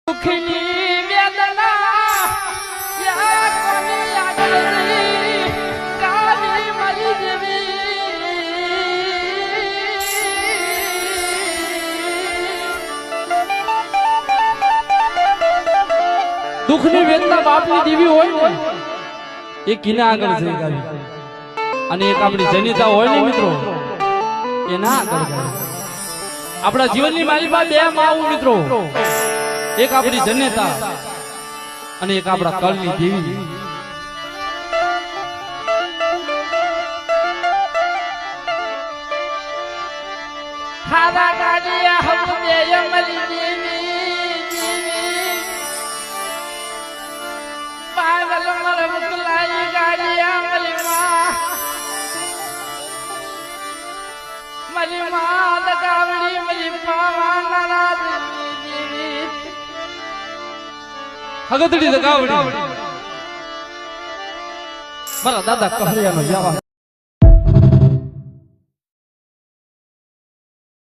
દુખની વેદના યા કોની આગળની કાલી મરી જેવી દુખની વેદના બાપની દેવી હોય ને એ કિના આગળ છે અને એક આપણી જનિતા હોય ને મિત્રો એના આગળ આપણા જીવનની માલિકા બે માં મિત્રો એક આપણી જનેતા અને એક આપણા કળની દેવી હારા ગાડિયા હમ દેય મલી દેવી પાગલ મર મુકલાઈ ગાડિયા મલી માં દગાવડી મલી પાવાના રાત હગતડી દગાવડી મારા દાદા કહ્યાનો જવાબ